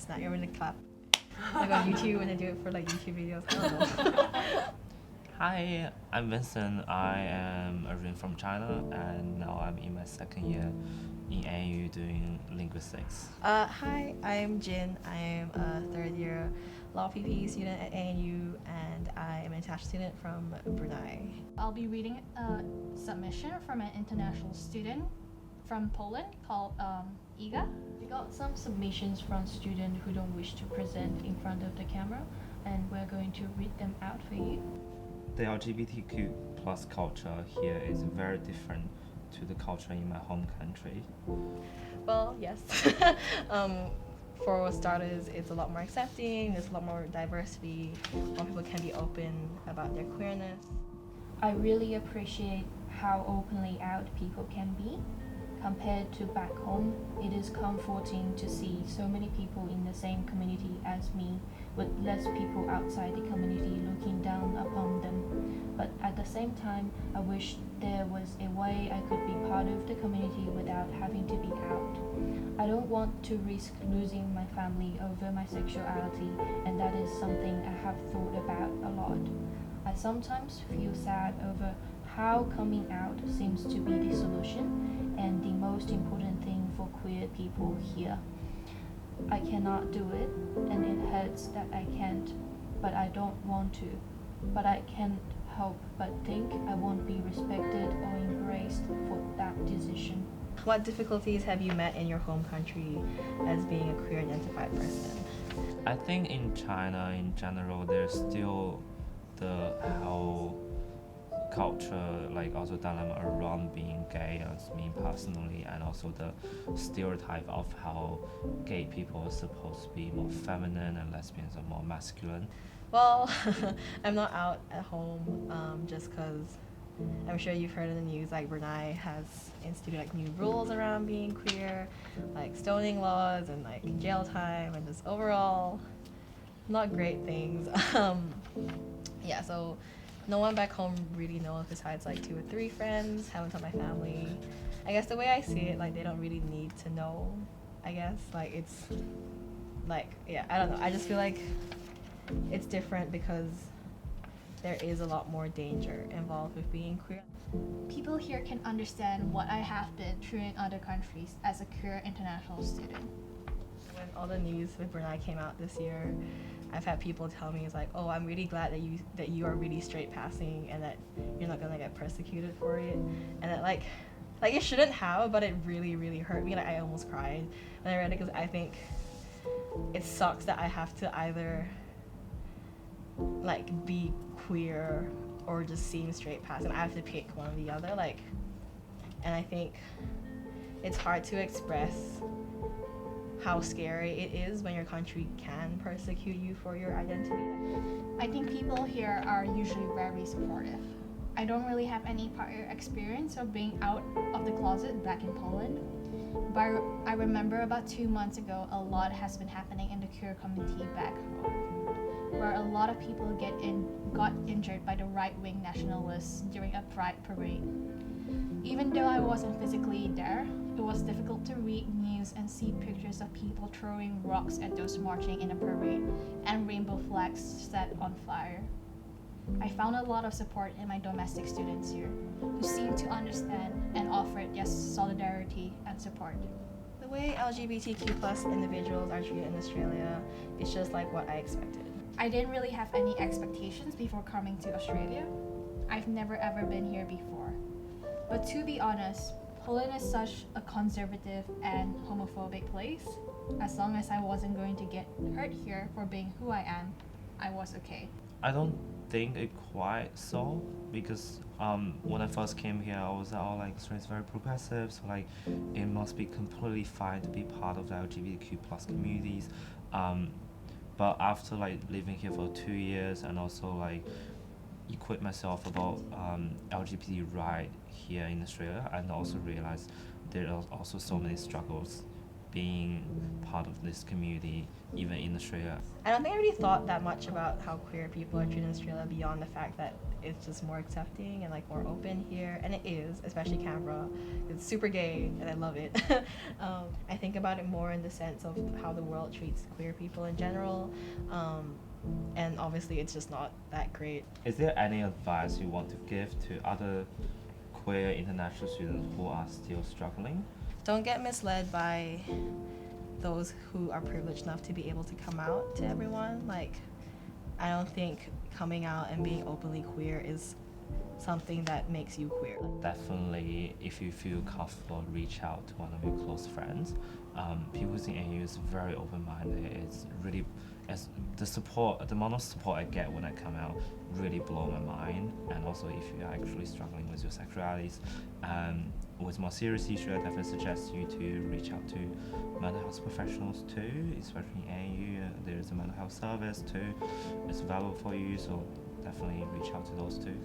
snap. You really clap like on YouTube when they do it for like YouTube videos. I don't know. Hi, I'm Vincent. I am originally from China, and now I'm in my second year in ANU doing linguistics. Hi, I'm Jin. I am a third year Law PP student at ANU, and I am an international student from Brunei. I'll be reading a submission from an international student from Poland called Iga. We got some submissions from students who don't wish to present in front of the camera, and we're going to read them out for you. The LGBTQ plus culture here is very different to the culture in my home country. Well, yes. For starters, it's a lot more accepting, there's a lot more diversity, more people can be open about their queerness. I really appreciate how openly out people can be. Compared to back home, it is comforting to see so many people in the same community as me, with less people outside the community looking down upon them. But at the same time, I wish there was a way I could be part of the community without having to be out. I don't want to risk losing my family over my sexuality, and that is something I have thought about a lot. I sometimes feel sad over how coming out seems to be the solution and the most important thing for queer people here. I cannot do it, and it hurts that I can't, but I don't want to. But I can't help but think I won't be respected or embraced for that decision. What difficulties have you met in your home country as being a queer identified person? I think in China in general, there's still the whole culture, like also dilemma around being gay as me personally, and also the stereotype of how gay people are supposed to be more feminine and lesbians are more masculine. Well, I'm not out at home just because I'm sure you've heard in the news like Brunei has instituted like new rules around being queer, like stoning laws and like jail time and just overall not great things. Yeah, so no one back home really knows besides like 2 or 3 friends. Haven't told my family. I guess the way I see it, like they don't really need to know. I guess like it's like, yeah, I don't know. I just feel like it's different because there is a lot more danger involved with being queer. People here can understand what I have been through in other countries as a queer international student. When all the news with Brunei came out this year, I've had people tell me, it's like, oh, I'm really glad that you are really straight passing and that you're not gonna get persecuted for it. And that like it shouldn't have, but it really, really hurt me. Like I almost cried when I read it because I think it sucks that I have to either like be queer or just seem straight passing. I have to pick one or the other. Like, and I think it's hard to express how scary it is when your country can persecute you for your identity. I think people here are usually very supportive. I don't really have any prior experience of being out of the closet back in Poland, but I remember about 2 months ago a lot has been happening in the queer community back home, where a lot of people got injured by the right-wing nationalists during a pride parade. Even though I wasn't physically there, it was difficult to read news and see pictures of people throwing rocks at those marching in a parade and rainbow flags set on fire. I found a lot of support in my domestic students here, who seemed to understand and offered their solidarity and support. The way LGBTQ plus individuals are treated in Australia is just like what I expected. I didn't really have any expectations before coming to Australia. I've never ever been here before. But to be honest, Poland is such a conservative and homophobic place. As long as I wasn't going to get hurt here for being who I am, I was okay. I don't think it quite so, because when I first came here, I was like Australia's very progressive, so like it must be completely fine to be part of the LGBTQ plus communities. But after like living here for 2 years and also like equip myself about LGBT right here in Australia, and also realized there are also so many struggles being part of this community even in Australia. I don't think I really thought that much about how queer people are treated in Australia beyond the fact that it's just more accepting and like more open here, and it is, especially Canberra. It's super gay, and I love it. I think about it more in the sense of how the world treats queer people in general, and obviously it's just not that great. Is there any advice you want to give to other queer international students who are still struggling? Don't get misled by those who are privileged enough to be able to come out to everyone. Like, I don't think coming out and being openly queer is something that makes you queer. Definitely, if you feel comfortable, reach out to one of your close friends. People in AU is very open-minded. It's really, as the amount of support I get when I come out really blow my mind. And also, if you are actually struggling with your sexualities, with more serious issues, I definitely suggest you to reach out to mental health professionals too, especially in AU. There's a mental health service too. It's available for you, so definitely reach out to those too.